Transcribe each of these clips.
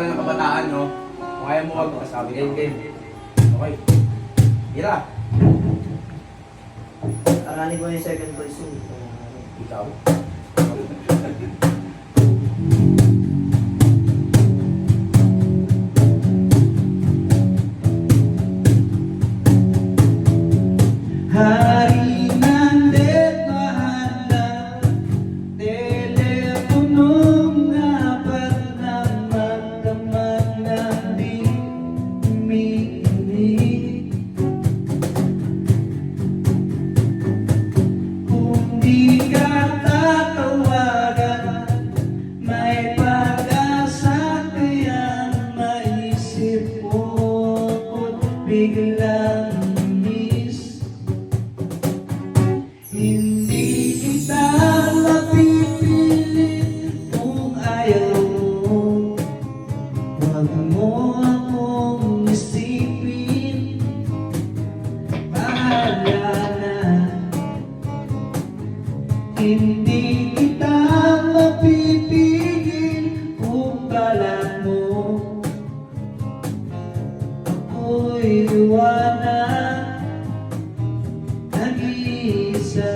ng kabataan, no? Kung ayaw mo magpasabi, game. Okay. Hira. Arani ko yung second voice yun. Ikaw. Hari ng mahal na teleponong apat na magdamag na di umiinig. Kung di ka tatawagan, may pag-asa kaya maisip mo ko't biglang miss. Hindi kita mapipilit kung ayaw mo. Huwag mo akong isipin, bahala na. Hindi kita mapipigil kung balak mo. Ako'y iwanan, nag-iisa.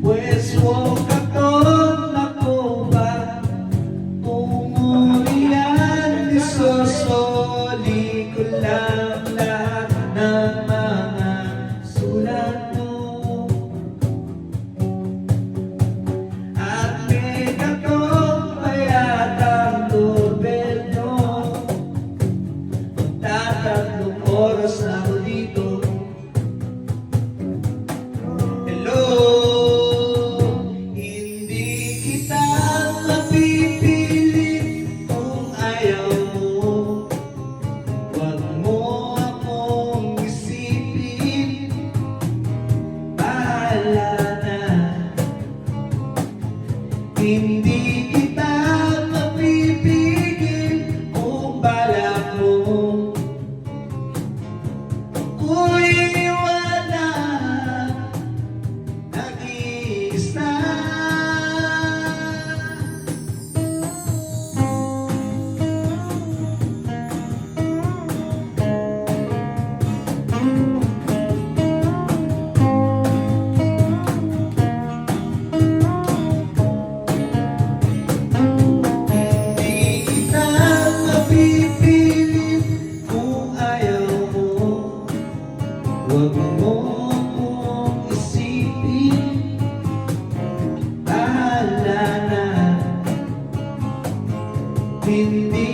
Pues huwag akong nakuha, umurian, isusoli ko lang lahat ng mga sulat mo. At may katong payatang doorbell nyo. Magtatatlong oras na ako dito. Hello, hindi kita mapipilit kung ayaw mo. Huwag mo akong isipin, bahala na. Hindi kita mapipigil kung balak mo. Ako'y iwanan, nag-iisa. Hindi kita mapipilit kung ayaw mo. Huwag mo akong isipin, bahala na. Hindi